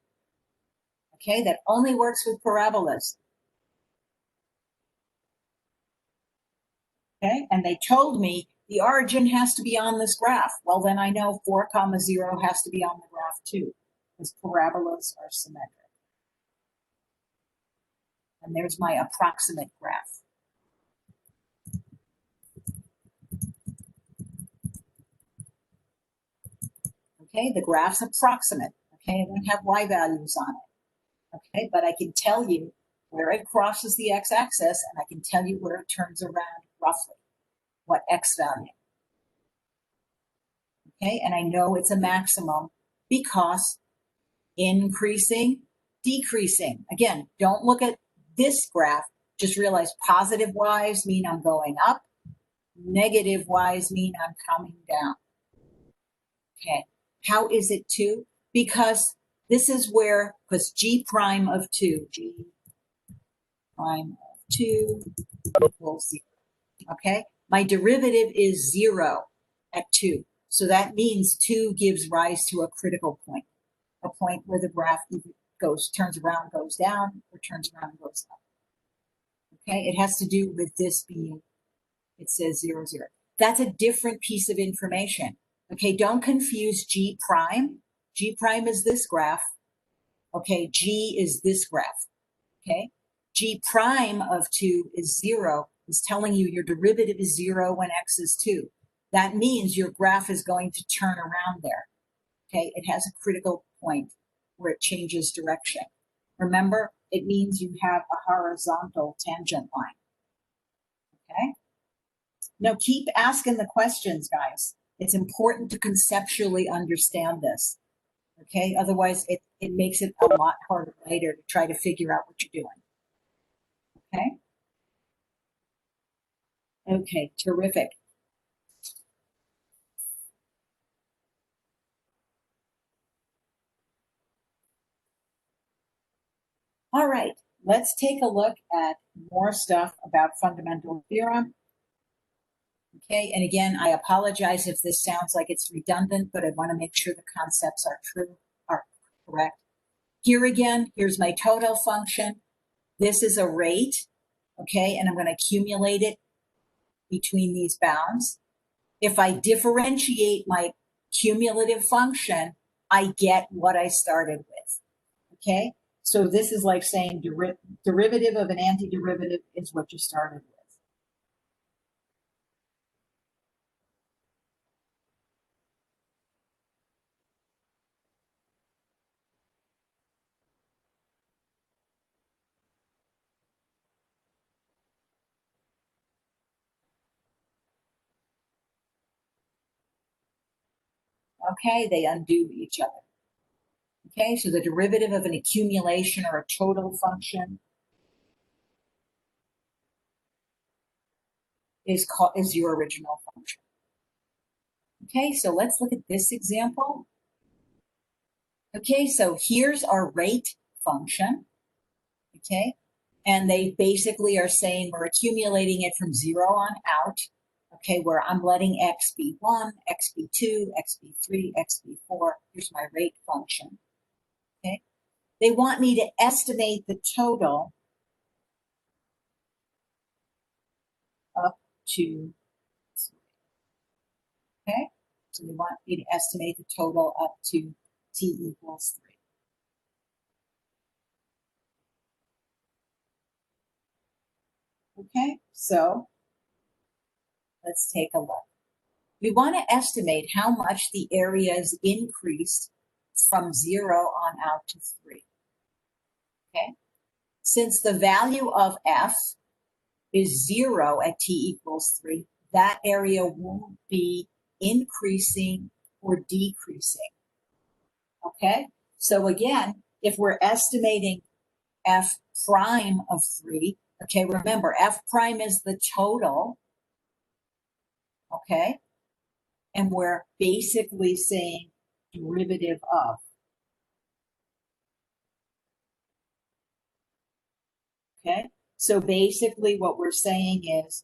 Okay, that only works with parabolas. Okay, and they told me the origin has to be on this graph. Well, then I know 4, 0 has to be on the graph too, because parabolas are symmetric. And there's my approximate graph. Okay, the graph's approximate. Okay, it won't have y values on it. Okay, but I can tell you where it crosses the x-axis, and I can tell you where it turns around roughly, what x value. Okay, and I know it's a maximum because increasing, decreasing. Again, don't look at this graph, just realize positive y's mean I'm going up, negative y's mean I'm coming down. Okay, how is it 2? Because this is where, because g prime of 2 equals 0. Okay, my derivative is 0 at 2. So that means 2 gives rise to a critical point, a point where the graph turns around, goes down, or turns around and goes up. Okay, it has to do with this being, it says 0, 0. That's a different piece of information. Okay, don't confuse G prime. G prime is this graph. Okay, G is this graph. Okay, G prime of 2 is 0, is telling you your derivative is 0 when x is 2. That means your graph is going to turn around there. Okay, it has a critical point where it changes direction. Remember, it means you have a horizontal tangent line. Okay? Now keep asking the questions, guys. It's important to conceptually understand this. Okay, otherwise it makes it a lot harder later to try to figure out what you're doing. Okay? Okay, terrific. All right, let's take a look at more stuff about fundamental theorem. Okay, and again, I apologize if this sounds like it's redundant, but I want to make sure the concepts are correct. Here again, here's my total function. This is a rate, okay, and I'm going to accumulate it between these bounds. If I differentiate my cumulative function, I get what I started with, okay? So this is like saying derivative of an antiderivative is what you started with. Okay, they undo each other. Okay, so the derivative of an accumulation or a total function is your original function. Okay, so let's look at this example. Okay, so here's our rate function. Okay, and they basically are saying we're accumulating it from 0 on out. Okay, where I'm letting x be 1, x be 2, x be 3, x be 4. Here's my rate function. Okay, they want me to estimate the total up to 3. Okay, so they want me to estimate the total up to t equals 3. Okay, so let's take a look. We want to estimate how much the area is increased from 0 on out to 3. Okay, since the value of f is 0 at t equals 3, that area won't be increasing or decreasing. Okay? So again, if we're estimating f prime of 3, okay, remember, f prime is the total, okay? And we're basically saying derivative of. Okay, so basically what we're saying is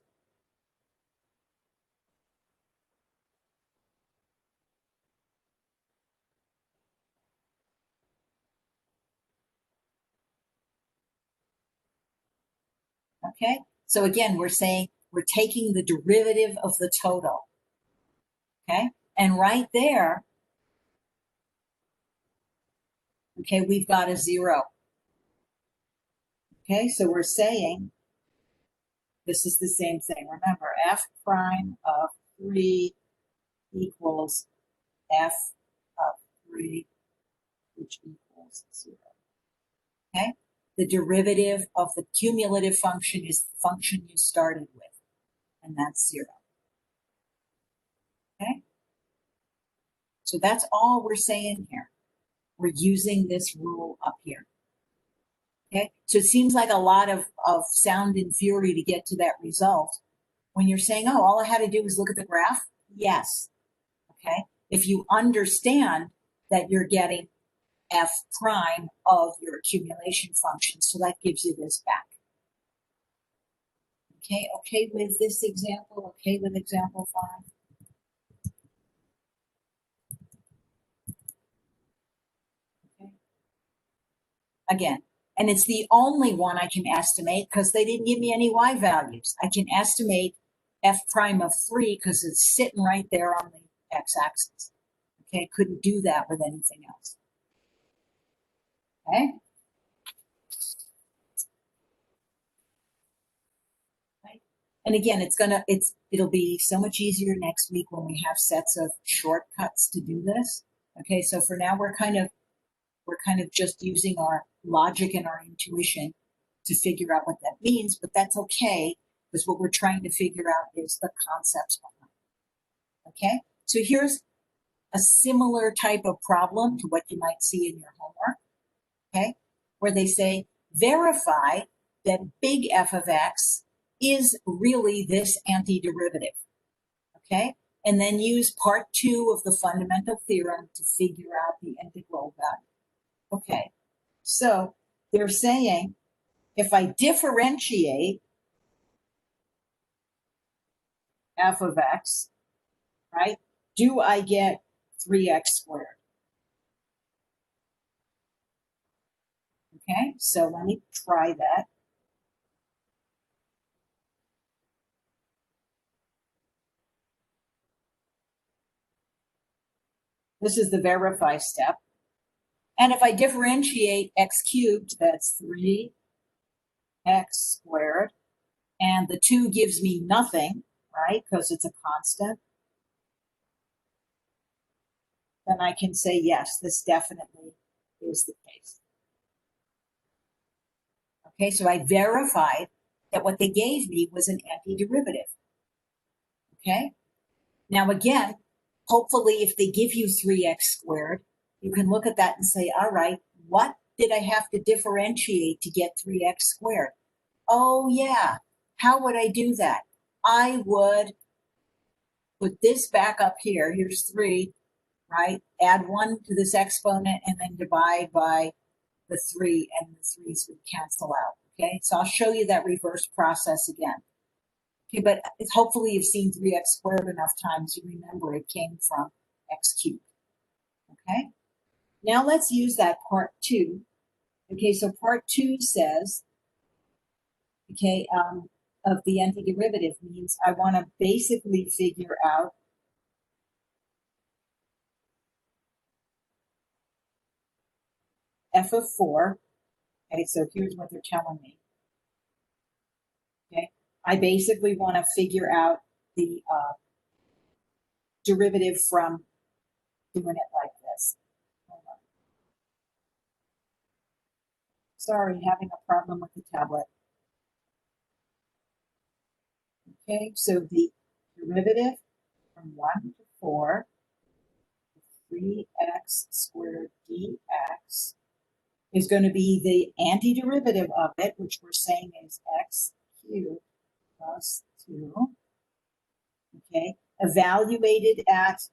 okay, so again, we're saying we're taking the derivative of the total. Okay, and right there, okay, we've got a 0. Okay, so we're saying this is the same thing. Remember, f prime of 3 equals f of 3, which equals 0. Okay, the derivative of the cumulative function is the function you started with, and that's 0. Okay, so that's all we're saying here. We're using this rule up here. Okay, so it seems like a lot of sound and fury to get to that result. When you're saying, oh, all I had to do was look at the graph, yes. Okay, if you understand that you're getting f prime of your accumulation function, so that gives you this back. Okay with this example, okay with example 5? Okay. Again, and it's the only one I can estimate because they didn't give me any y values. I can estimate f prime of 3 because it's sitting right there on the x-axis. Okay, couldn't do that with anything else. Okay. Right. And again, it'll be so much easier next week when we have sets of shortcuts to do this. Okay, so for now we're kind of just using our logic and our intuition to figure out what that means, but that's okay because what we're trying to figure out is the concepts behind it. Okay, so here's a similar type of problem to what you might see in your homework, okay, where they say verify that big F of X is really this antiderivative, okay, and then use part 2 of the fundamental theorem to figure out the integral value. Okay, so they're saying if I differentiate f of x, right, do I get 3x squared? Okay, so let me try that. This is the verify step. And if I differentiate x cubed, that's 3x squared. And the 2 gives me nothing, right, because it's a constant. Then I can say, yes, this definitely is the case. Okay, so I verified that what they gave me was an antiderivative. Okay, now again, hopefully if they give you 3x squared, you can look at that and say, all right, what did I have to differentiate to get 3x squared? Oh yeah, how would I do that? I would put this back up here, here's 3, right? Add 1 to this exponent and then divide by the 3, and the 3's would cancel out, okay? So I'll show you that reverse process again. Okay, but hopefully you've seen 3x squared enough times you remember it came from x cubed, okay? Now let's use that part 2. Okay, so part 2 says, okay, of the antiderivative means I want to basically figure out f of 4. Okay, so here's what they're telling me. Okay, I basically want to figure out the derivative from doing it like this. Sorry, having a problem with the tablet. Okay, so the derivative from 1 to 4, 3x squared dx, is going to be the antiderivative of it, which we're saying is x cubed plus 2, okay, evaluated at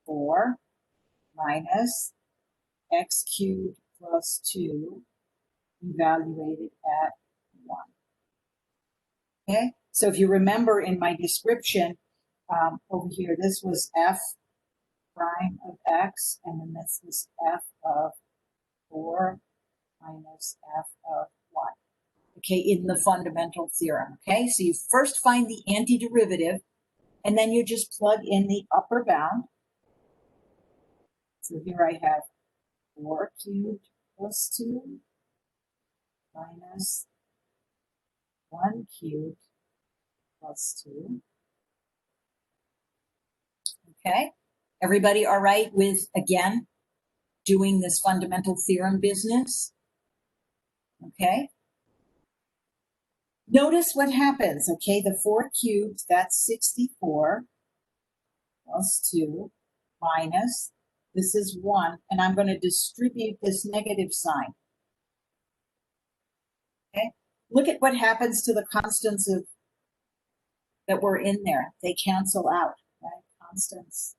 4 minus x cubed plus 2 evaluated at 1. Okay, so if you remember in my description over here, this was f prime of x, and then this was f of 4 minus f of 1. Okay, in the fundamental theorem. Okay, so you first find the antiderivative, and then you just plug in the upper bound. So here I have 4 cubed plus 2 minus 1 cubed plus 2. Okay, everybody all right with, again, doing this fundamental theorem business? Okay. Notice what happens, okay? The 4 cubed, that's 64, plus 2, minus, this is 1, and I'm going to distribute this negative sign. Okay? Look at what happens to the constants that were in there. They cancel out, right? Constants.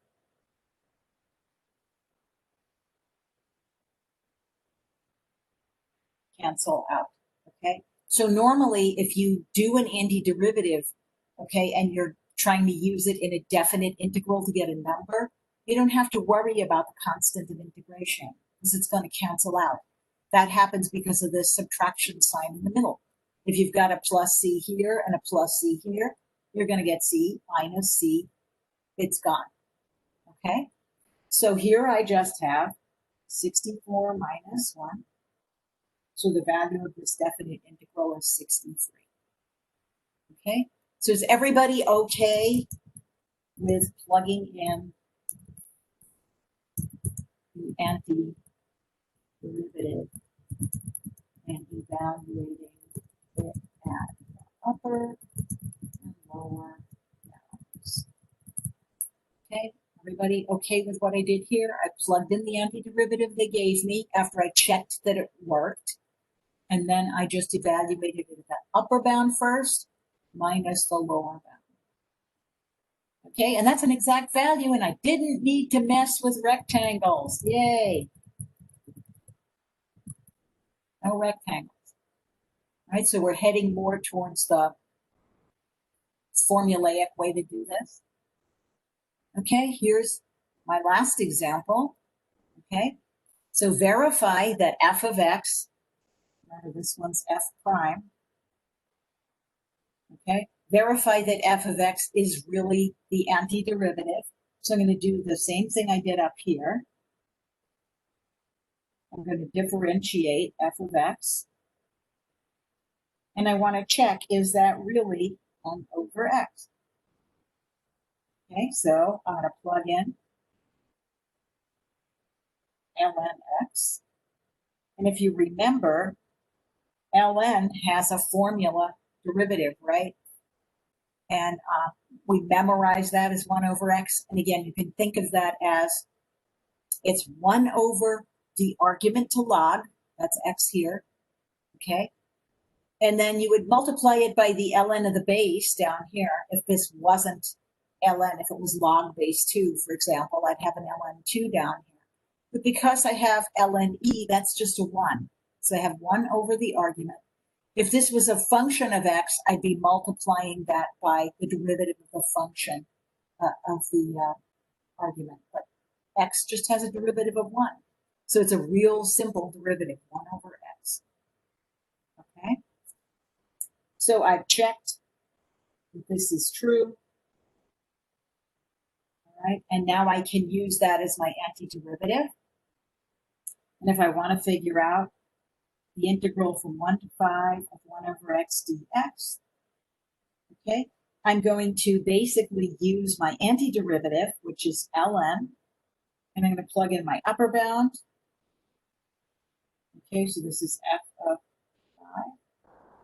Cancel out, okay? So normally, if you do an antiderivative, okay, and you're trying to use it in a definite integral to get a number, you don't have to worry about the constant of integration because it's going to cancel out. That happens because of this subtraction sign in the middle. If you've got a plus c here and a plus c here, you're going to get c minus c. It's gone, okay? So here I just have 64 minus 1. So the value of this definite integral is 63. Okay, so is everybody okay with plugging in the antiderivative and evaluating it at the upper and lower bounds? Okay, everybody okay with what I did here? I plugged in the antiderivative they gave me after I checked that it worked. And then I just evaluated it at the upper bound first minus the lower bound. Okay, and that's an exact value, and I didn't need to mess with rectangles. Yay. No rectangles. All right, so we're heading more towards the formulaic way to do this. Okay, here's my last example. Okay, so verify that f of x, remember this one's f prime, okay, verify that f of x is really the antiderivative. So I'm going to do the same thing I did up here. I'm going to differentiate f of x. And I want to check, is that really 1 over x? Okay, so I'm going to plug in ln x. And if you remember, ln has a formula derivative, right? And we memorize that as 1 over x. And again, you can think of that as it's 1 over the argument to log, that's x here, okay? And then you would multiply it by the ln of the base down here. If this wasn't ln, if it was log base 2, for example, I'd have an ln2 down here. But because I have ln e, that's just a 1. So I have 1 over the argument. If this was a function of x, I'd be multiplying that by the derivative of the function of the argument. But x just has a derivative of 1. So it's a real simple derivative, 1 over x. Okay? So I've checked that this is true. All right, and now I can use that as my antiderivative. And if I want to figure out the integral from 1 to 5 of 1 over x dx, okay, I'm going to basically use my antiderivative, which is ln, and I'm going to plug in my upper bound. Okay, so this is f of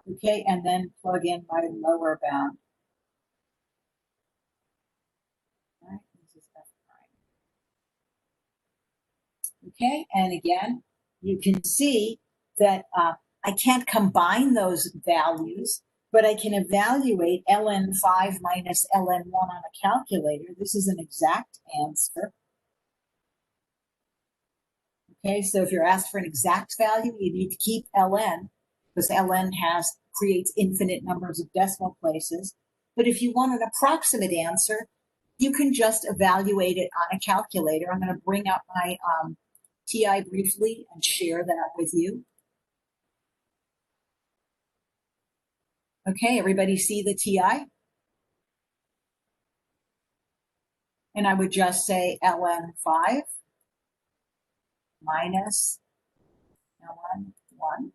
5. Okay, and then plug in my lower bound. All right, this is f prime. Okay, and again, you can see that I can't combine those values, but I can evaluate ln5 minus ln1 on a calculator. This is an exact answer. Okay, so if you're asked for an exact value, you need to keep ln, because ln creates infinite numbers of decimal places. But if you want an approximate answer, you can just evaluate it on a calculator. I'm going to bring up my TI briefly and share that with you. Okay, everybody see the TI? And I would just say ln5 minus ln1.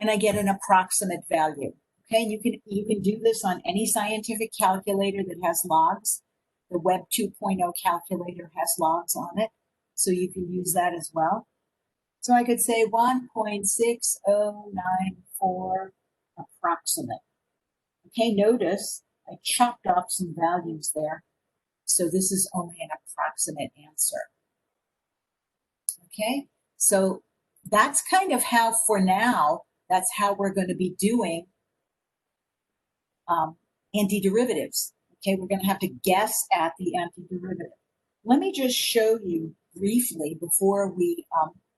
And I get an approximate value. Okay, you can do this on any scientific calculator that has logs. The Web 2.0 calculator has logs on it, so you can use that as well. So I could say 1.6094 approximate. Okay, notice I chopped off some values there, so this is only an approximate answer. Okay, so that's kind of how, for now, that's how we're going to be doing antiderivatives. Okay, we're going to have to guess at the antiderivative. Let me just show you briefly before we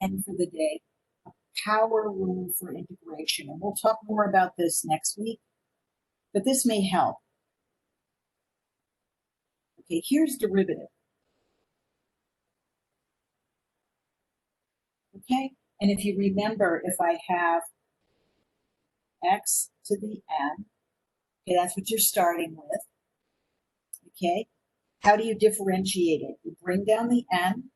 end for the day a power rule for integration. And we'll talk more about this next week, but this may help. Okay, here's derivative. Okay, and if you remember, if I have x to the n, okay, that's what you're starting with. Okay, how do you differentiate it? You bring down the n,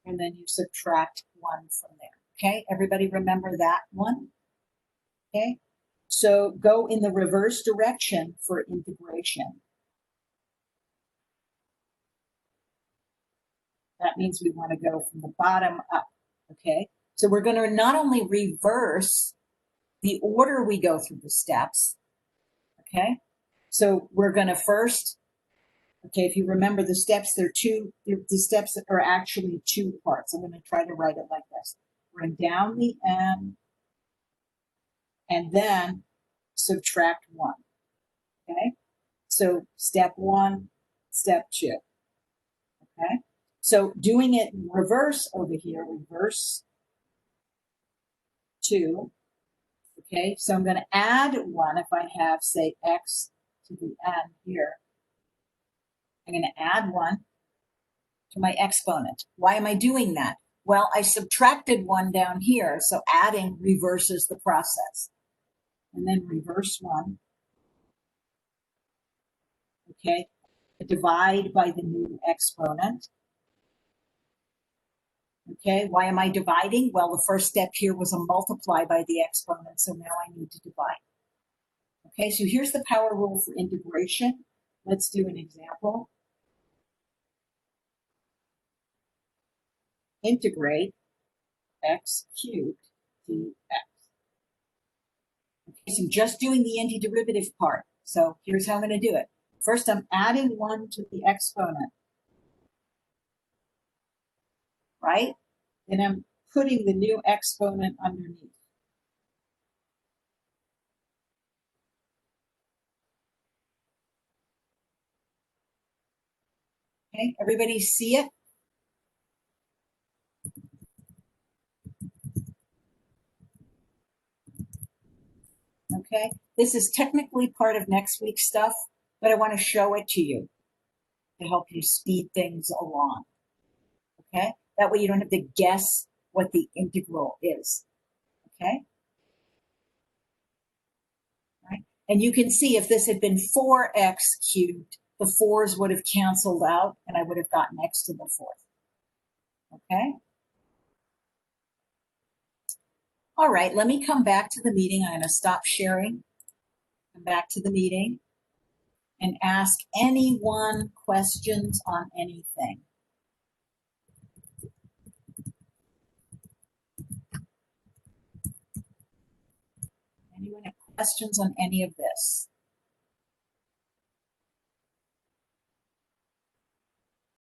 and then you subtract 1 from there. Okay, everybody remember that one? Okay, so go in the reverse direction for integration. That means we want to go from the bottom up. Okay, so we're going to not only reverse the order we go through the steps. Okay, so we're going to first, okay, if you remember the steps, the steps are actually 2 parts. I'm going to try to write it like this. Bring down the n, and then subtract 1. Okay, so step 1, step 2. Okay, so doing it in reverse over here, reverse 2. Okay, so I'm going to add 1 if I have, say, x to the n here. I'm going to add 1 to my exponent. Why am I doing that? Well, I subtracted 1 down here, so adding reverses the process. And then reverse 1. Okay, divide by the new exponent. Okay, why am I dividing? Well, the first step here was a multiply by the exponent, so now I need to divide. Okay, so here's the power rule for integration. Let's do an example. Integrate x cubed dx. Okay, so I'm just doing the antiderivative part. So here's how I'm going to do it. First, I'm adding 1 to the exponent, right? Then I'm putting the new exponent underneath. Okay, everybody see it? Okay, this is technically part of next week's stuff, but I want to show it to you to help you speed things along. Okay, that way you don't have to guess what the integral is. Okay, right? And you can see if this had been 4x cubed, the 4's would have canceled out and I would have gotten x to the 4th. Okay. All right, let me come back to the meeting. I'm going to stop sharing, come back to the meeting, and ask anyone questions on anything. Anyone have questions on any of this?